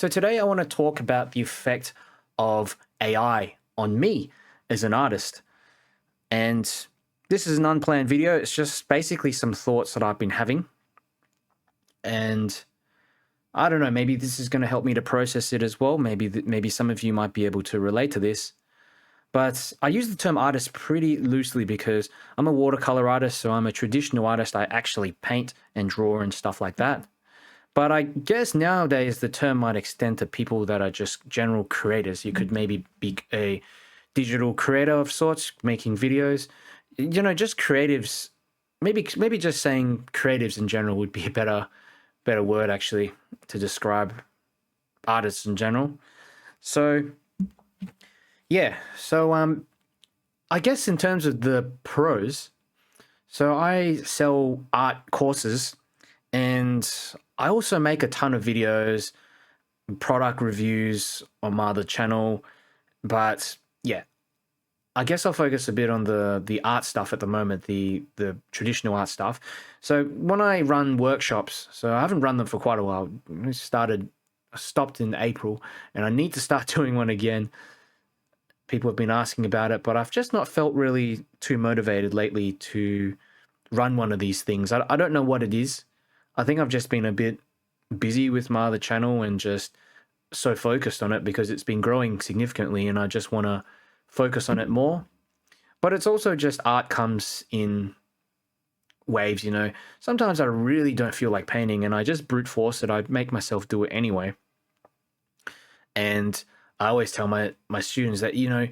So today I want to talk about the effect of AI on me as an artist. And this is an unplanned video. It's just basically some thoughts that I've been having. And I don't know, maybe this is going to help me to process it as well. Maybe some of you might be able to relate to this. But I use the term artist pretty loosely because I'm a watercolor artist, so I'm a traditional artist. I actually paint and draw and stuff like that. But I guess nowadays the term might extend to people that are just general creators. You could maybe be a digital creator of sorts, making videos. You know, just creatives. Maybe just saying creatives in general would be a better word actually to describe artists in general. So yeah, I guess in terms of the pros, so I sell art courses and I also make a ton of videos, product reviews on my other channel. But yeah, I guess I'll focus a bit on the art stuff at the moment, the traditional art stuff. So when I run workshops, so I haven't run them for quite a while. I stopped in April, and I need to start doing one again. People have been asking about it, but I've just not felt really too motivated lately to run one of these things. I don't know what it is. I think I've just been a bit busy with my other channel and just so focused on it because it's been growing significantly and I just want to focus on it more. But it's also just art comes in waves, you know. Sometimes I really don't feel like painting and I just brute force it. I make myself do it anyway. And I always tell my students that, you know,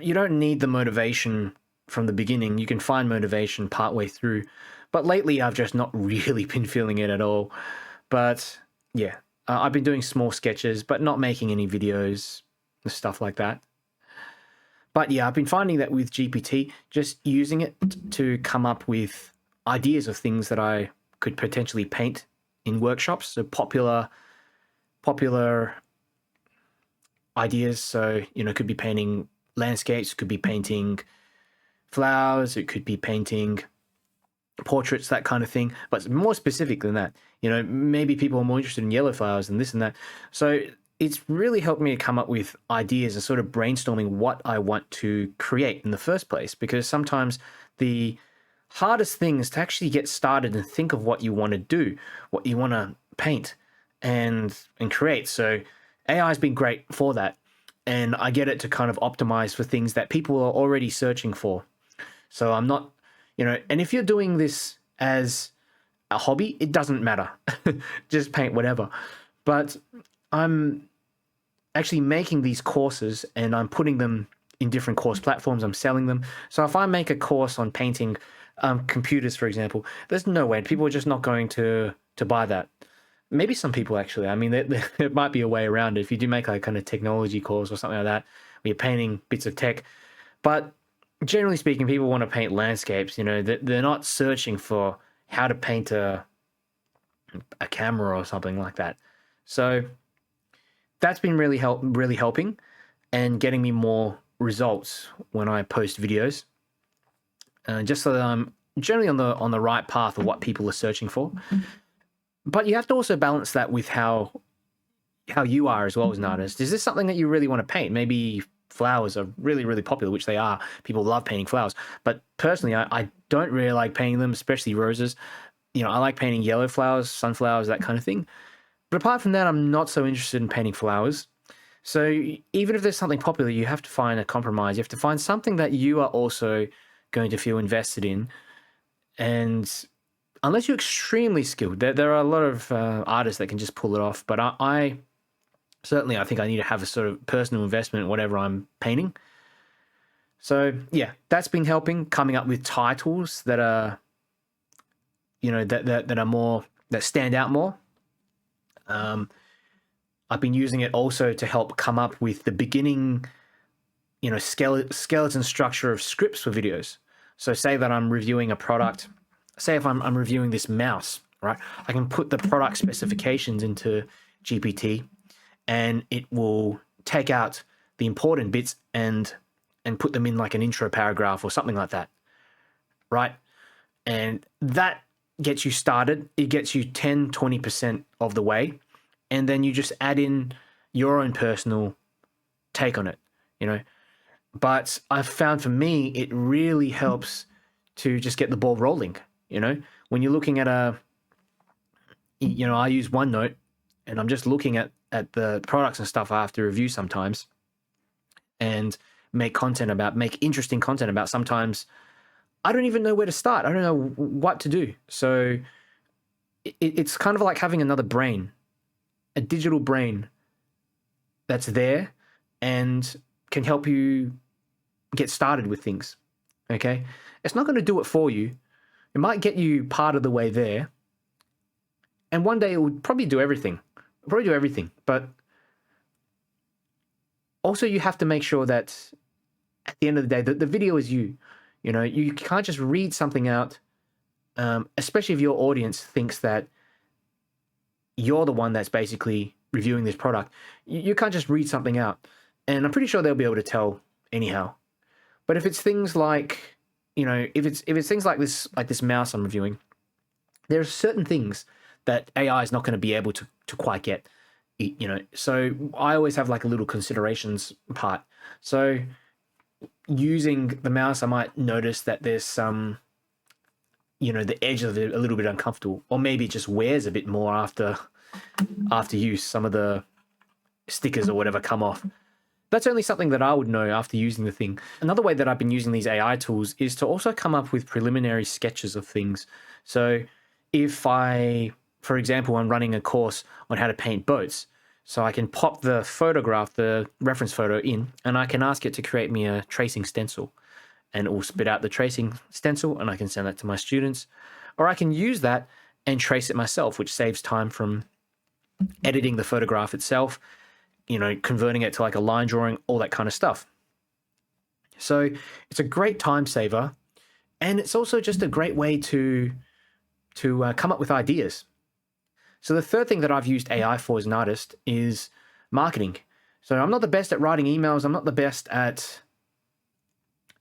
you don't need the motivation from the beginning. You can find motivation partway through. But lately, I've just not really been feeling it at all. But yeah, I've been doing small sketches, but not making any videos, stuff like that. But yeah, I've been finding that with GPT, just using it to come up with ideas of things that I could potentially paint in workshops. So popular ideas. So, you know, it could be painting landscapes, it could be painting flowers, it could be painting portraits, that kind of thing. But more specific than that, you know, maybe people are more interested in yellow flowers and this and that. So it's really helped me to come up with ideas and sort of brainstorming what I want to create in the first place. Because sometimes the hardest thing is to actually get started and think of what you want to do, what you want to paint and create. So AI has been great for that. And I get it to kind of optimize for things that people are already searching for. So I'm not, you know, and if you're doing this as a hobby, it doesn't matter. Just paint whatever. But I'm actually making these courses and I'm putting them in different course platforms. I'm selling them. So if I make a course on painting computers, for example, there's no way. People are just not going to buy that. Maybe some people actually. I mean, there might be a way around it. If you do make like kind of technology course or something like that, where you're painting bits of tech. But generally speaking, people want to paint landscapes. You know, they're not searching for how to paint a camera or something like that. So that's been really helping and getting me more results when I post videos. Just so that I'm generally on the right path of what people are searching for. But you have to also balance that with how you are as well as an artist. Is this something that you really want to paint? Maybe flowers are really popular, which they are. People love painting flowers. But personally, I don't really like painting them, especially roses. You know, I like painting yellow flowers, sunflowers, that kind of thing. But apart from that, I'm not so interested in painting flowers. So even if there's something popular, you have to find a compromise. You have to find something that you are also going to feel invested in. And unless you're extremely skilled, there are a lot of artists that can just pull it off. But I certainly, I think I need to have a sort of personal investment in whatever I'm painting. So yeah, that's been helping coming up with titles that are, you know, that are more, that stand out more. I've been using it also to help come up with the beginning, you know, skeleton structure of scripts for videos. So say that I'm reviewing a product. Say if I'm reviewing this mouse, right? I can put the product specifications into GPT and it will take out the important bits and put them in like an intro paragraph or something like that, right? And that gets you started. It gets you 10, 20% of the way. and then you just add in your own personal take on it, you know. But I've found for me, it really helps to just get the ball rolling, you know. When you're looking at I use OneNote, and I'm just looking at the products and stuff I have to review sometimes, and make interesting content about. Sometimes I don't even know where to start. I don't know what to do. So it's kind of like having another brain, a digital brain that's there and can help you get started with things. Okay? It's not going to do it for you. It might get you part of the way there. And one day it would probably do everything. But also you have to make sure that at the end of the day, the video is you. You know, you can't just read something out, especially if your audience thinks that you're the one that's basically reviewing this product. You can't just read something out. And I'm pretty sure they'll be able to tell anyhow. But if it's things like, if it's things like this mouse I'm reviewing, there are certain things that AI is not going to be able to quite get, So I always have like a little considerations part. So using the mouse, I might notice that there's some, the edge of it a little bit uncomfortable, or maybe it just wears a bit more after use. Some of the stickers or whatever come off. That's only something that I would know after using the thing. Another way that I've been using these AI tools is to also come up with preliminary sketches of things. So if for example, I'm running a course on how to paint boats, so I can pop the photograph, the reference photo in, and I can ask it to create me a tracing stencil, and it will spit out the tracing stencil, and I can send that to my students. Or I can use that and trace it myself, which saves time from editing the photograph itself, converting it to like a line drawing, all that kind of stuff. So it's a great time saver, and it's also just a great way to come up with ideas. So the third thing that I've used AI for as an artist is marketing. So I'm not the best at writing emails. I'm not the best at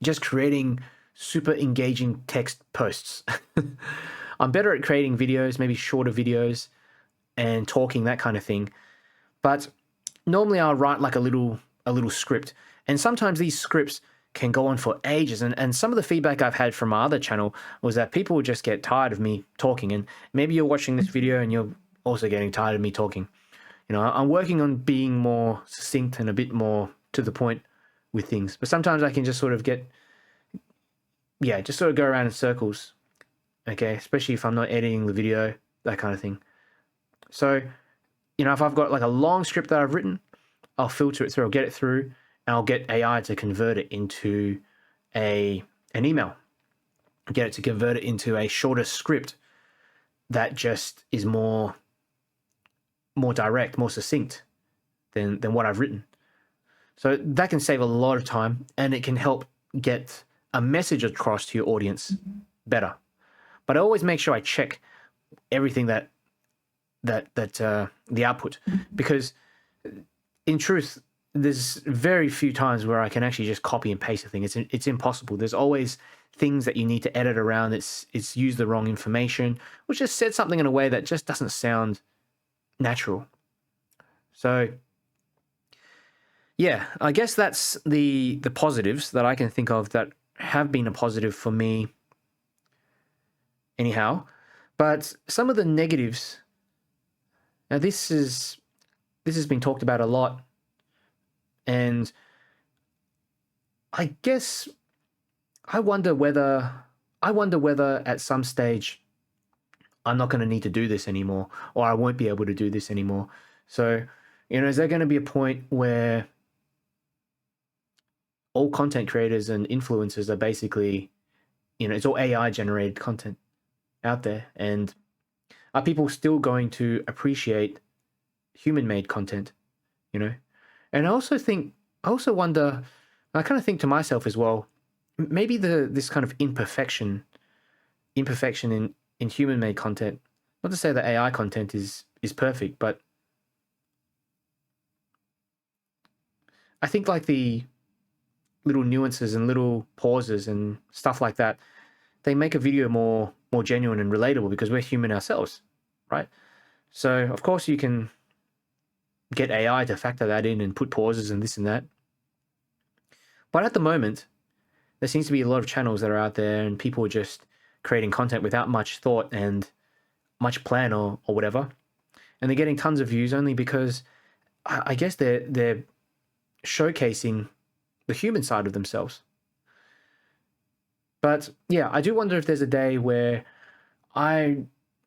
just creating super engaging text posts. I'm better at creating videos, maybe shorter videos, and talking, that kind of thing. But normally I'll write like a little script. And sometimes these scripts can go on for ages. And some of the feedback I've had from my other channel was that people just get tired of me talking. And maybe you're watching this video and you're also getting tired of me talking. I'm working on being more succinct and a bit more to the point with things. But sometimes I can just sort of go around in circles. Okay, especially if I'm not editing the video, that kind of thing. So, if I've got like a long script that I've written, I'll filter it through, I'll get it through, and I'll get AI to convert it into an email. Get it to convert it into a shorter script that just is more direct, more succinct than what I've written. So that can save a lot of time, and it can help get a message across to your audience better. But I always make sure I check everything that the output, because in truth, there's very few times where I can actually just copy and paste a thing. It's impossible. There's always things that you need to edit around. It's used the wrong information, which just said something in a way that just doesn't sound natural. So yeah, I guess that's the positives that I can think of that have been a positive for me anyhow. But some of the negatives, now this has been talked about a lot, and I guess I wonder whether at some stage I'm not going to need to do this anymore, or I won't be able to do this anymore. So, is there going to be a point where all content creators and influencers are basically, it's all AI generated content out there? And are people still going to appreciate human-made content, And I also wonder, I kind of think to myself as well, maybe this kind of imperfection in human-made content, not to say that AI content is perfect, but I think like the little nuances and little pauses and stuff like that, they make a video more genuine and relatable, because we're human ourselves, right? So of course you can get AI to factor that in and put pauses and this and that. But at the moment, there seems to be a lot of channels that are out there and people are just creating content without much thought and much plan or whatever. And they're getting tons of views only because I guess they're showcasing the human side of themselves. But yeah, I do wonder if there's a day where at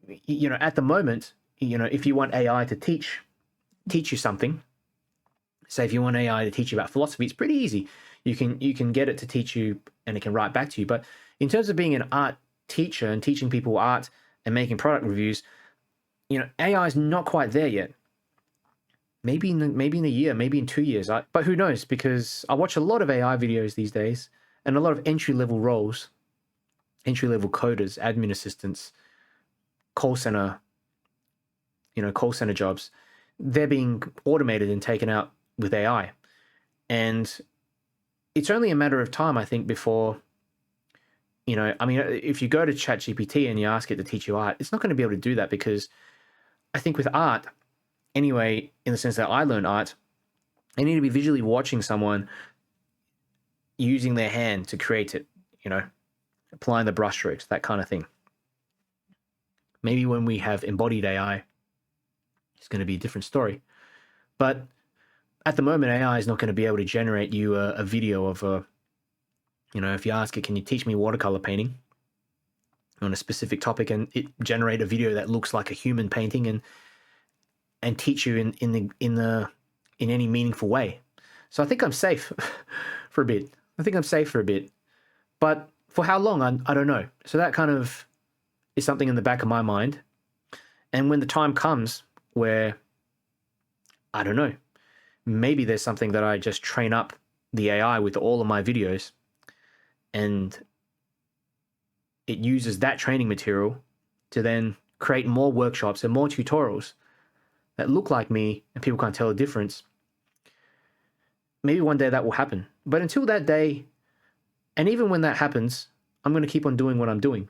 the moment, if you want AI to teach you something, say if you want AI to teach you about philosophy, it's pretty easy. You can get it to teach you and it can write back to you. But in terms of being an art teacher and teaching people art and making product reviews, AI is not quite there yet. Maybe in a year, maybe in 2 years. But who knows? Because I watch a lot of AI videos these days and a lot of entry-level roles, entry-level coders, admin assistants, call center jobs. They're being automated and taken out with AI. And it's only a matter of time, I think, before, if you go to ChatGPT and you ask it to teach you art, it's not going to be able to do that because I think with art, anyway, in the sense that I learn art, I need to be visually watching someone using their hand to create it, applying the brushstrokes, that kind of thing. Maybe when we have embodied AI, it's going to be a different story. But at the moment, AI is not going to be able to generate you a video of if you ask it, can you teach me watercolor painting on a specific topic, and it generate a video that looks like a human painting and teach you in any meaningful way. So I think I'm safe for a bit. But for how long, I don't know. So that kind of is something in the back of my mind. And when the time comes where, I don't know, maybe there's something that I just train up the AI with all of my videos and it uses that training material to then create more workshops and more tutorials that look like me and people can't tell the difference. Maybe one day that will happen. But until that day, and even when that happens, I'm going to keep on doing what I'm doing.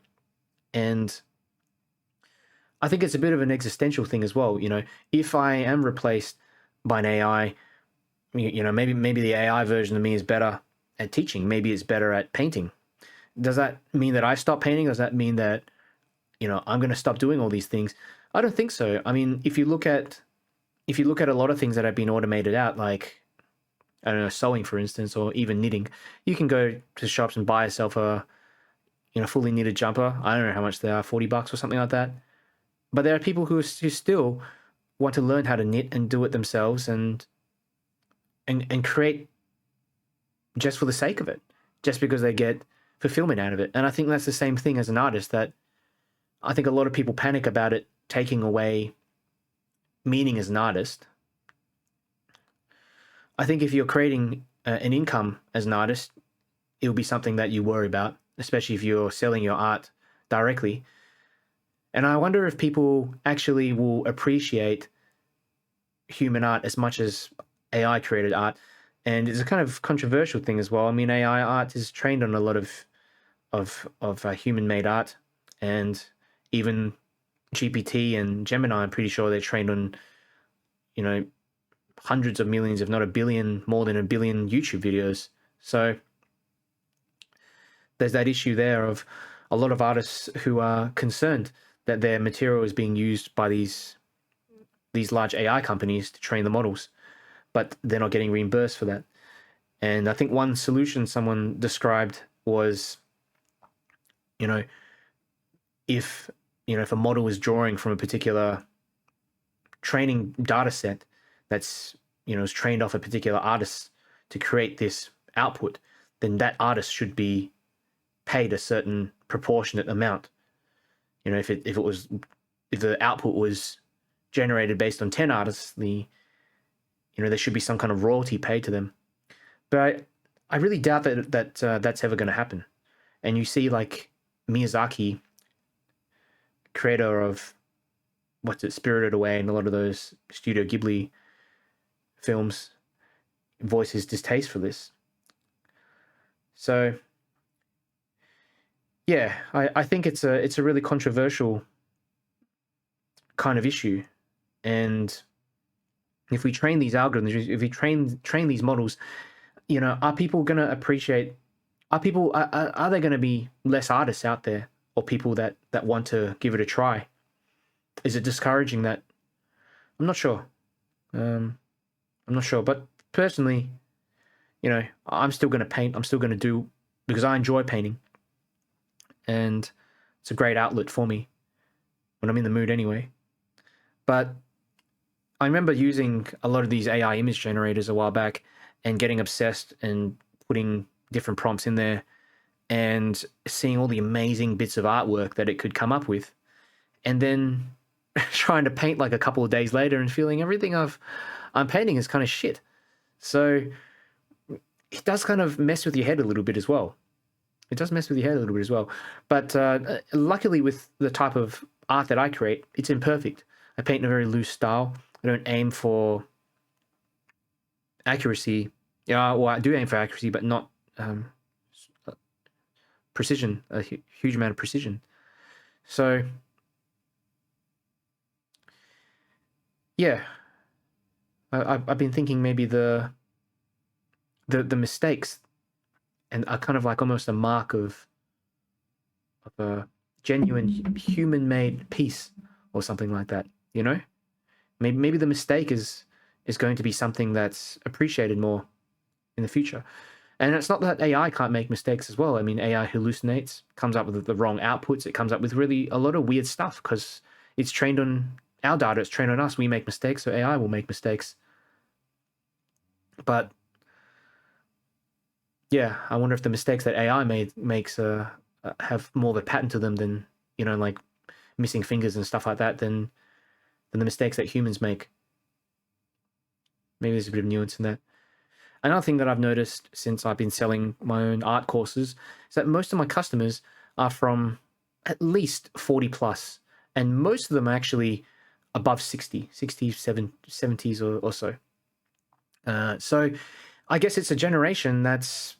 And I think it's a bit of an existential thing as well. If I am replaced by an AI, maybe the AI version of me is better at teaching. Maybe it's better at painting. Does that mean that I stop painting? Does that mean that, I'm going to stop doing all these things? I don't think so. I mean, if you look at a lot of things that have been automated out, like, I don't know, sewing, for instance, or even knitting, you can go to shops and buy yourself a, fully knitted jumper. I don't know how much they are, $40 or something like that. But there are people who still want to learn how to knit and do it themselves and create just for the sake of it, just because they get fulfillment out of it. And I think that's the same thing as an artist, that I think a lot of people panic about it taking away meaning as an artist. I think if you're creating an income as an artist, it'll be something that you worry about, especially if you're selling your art directly. And I wonder if people actually will appreciate human art as much as AI created art. And it's a kind of controversial thing as well. I mean, AI art is trained on a lot of human-made art, and even GPT and Gemini, I'm pretty sure they're trained on, hundreds of millions, if not a billion, more than a billion YouTube videos. So there's that issue there of a lot of artists who are concerned that their material is being used by these large AI companies to train the models, but they're not getting reimbursed for that. And I think one solution someone described was, if a model is drawing from a particular training data set that's, is trained off a particular artist to create this output, then that artist should be paid a certain proportionate amount. If the output was generated based on 10 artists, there should be some kind of royalty paid to them. But I really doubt that's ever going to happen. And you see, like, Miyazaki, creator of Spirited Away and a lot of those Studio Ghibli films, voice his distaste for this. So yeah, I think it's a really controversial kind of issue. And if we train these algorithms, if we train these models, are people going to appreciate? Are there going to be less artists out there, or people that want to give it a try? Is it discouraging that? I'm not sure. I'm not sure, but personally, I'm still going to paint. I'm still going to do, because I enjoy painting, and it's a great outlet for me when I'm in the mood anyway. But I remember using a lot of these AI image generators a while back and getting obsessed and putting different prompts in there and seeing all the amazing bits of artwork that it could come up with. And then trying to paint like a couple of days later and feeling everything I'm painting is kind of shit. So it does kind of mess with your head a little bit as well. It does mess with your head a little bit as well. But luckily with the type of art that I create, it's imperfect. I paint in a very loose style. I don't aim for accuracy. Well, I do aim for accuracy, but not precision, a huge amount of precision. So, yeah, I've been thinking maybe the mistakes and are kind of like almost a mark of a genuine human-made piece or something like that. Maybe the mistake is going to be something that's appreciated more in the future. And it's not that AI can't make mistakes as well. I mean, AI hallucinates, comes up with the wrong outputs. It comes up with really a lot of weird stuff because it's trained on our data. It's trained on us. We make mistakes, so AI will make mistakes. But yeah, I wonder if the mistakes that AI makes have more of a pattern to them than, like missing fingers and stuff like that than the mistakes that humans make. Maybe there's a bit of nuance in that. Another thing that I've noticed since I've been selling my own art courses is that most of my customers are from at least 40 plus, and most of them are actually above 60, 70s or so. So I guess it's a generation that's,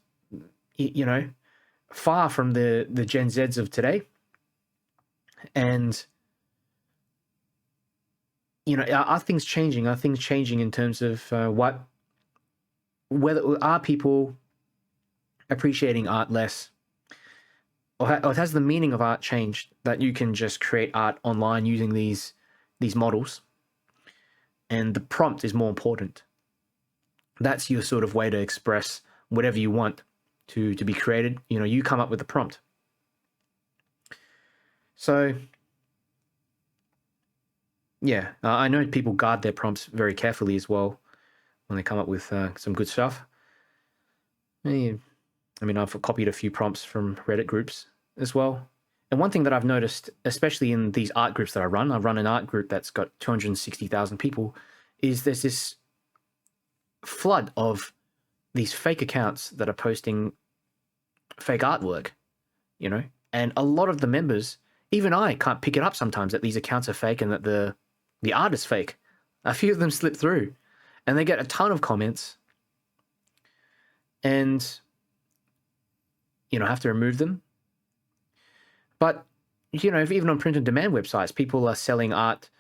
far from the Gen Zs of today. And, are things changing? Are things changing in terms of whether are people appreciating art less? Or has the meaning of art changed, that you can just create art online using these models and the prompt is more important? That's your sort of way to express whatever you want to be created. You come up with the prompt. So yeah, I know people guard their prompts very carefully as well when they come up with some good stuff. I mean, I've copied a few prompts from Reddit groups as well. And one thing that I've noticed, especially in these art groups that I run an art group that's got 260,000 people, is there's this flood of these fake accounts that are posting fake artwork, and a lot of the members, even I can't pick it up sometimes that these accounts are fake and that the art is fake. A few of them slip through and they get a ton of comments and, have to remove them. But, if even on print on demand websites, people are selling art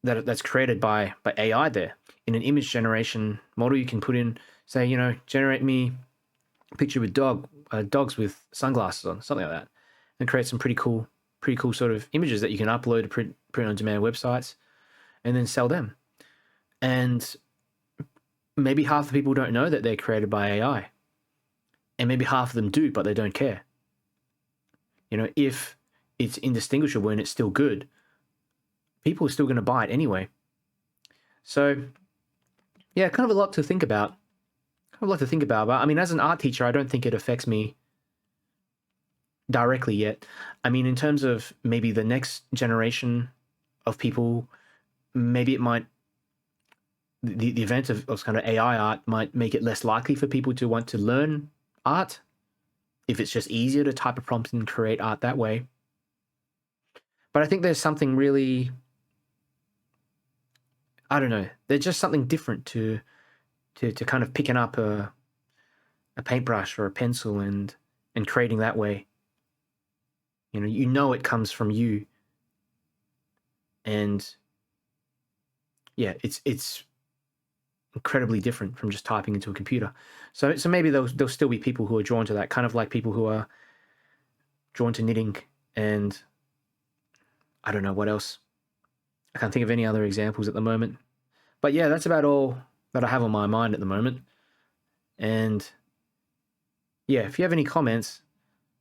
that's created by AI there. In an image generation model, you can put in, say, generate me a picture with dogs with sunglasses on, something like that, and create some pretty cool sort of images that you can upload to print on demand websites and then sell them. And maybe half the people don't know that they're created by AI. And maybe half of them do, but they don't care. If it's indistinguishable and it's still good, people are still going to buy it anyway. So, yeah, kind of a lot to think about. But I mean, as an art teacher, I don't think it affects me directly yet. I mean, in terms of maybe the next generation of people, maybe it might, the event of kind of AI art might make it less likely for people to want to learn art if it's just easier to type a prompt and create art that way. But I think there's something really, I don't know, there's just something different to kind of picking up a paintbrush or a pencil and creating that way. It comes from you. And yeah, it's incredibly different from just typing into a computer. So maybe there'll still be people who are drawn to that, kind of like people who are drawn to knitting, and I don't know what else. I can't think of any other examples at the moment. But yeah, that's about all that I have on my mind at the moment. And yeah, if you have any comments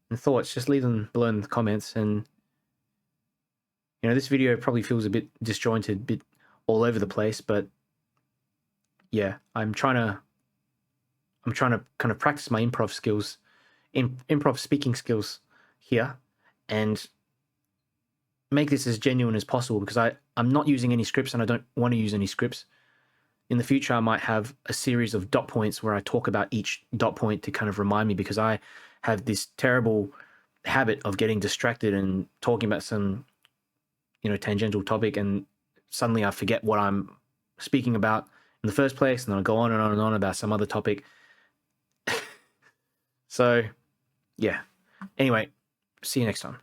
and thoughts, just leave them below in the comments. And this video probably feels a bit disjointed, a bit all over the place, but yeah, I'm trying to kind of practice my improv skills, improv speaking skills here, and make this as genuine as possible, because I'm not using any scripts and I don't want to use any scripts. In the future, I might have a series of dot points where I talk about each dot point to kind of remind me, because I have this terrible habit of getting distracted and talking about some, tangential topic, and suddenly I forget what I'm speaking about in the first place, and then I go on and on and on about some other topic. So, yeah. Anyway, see you next time.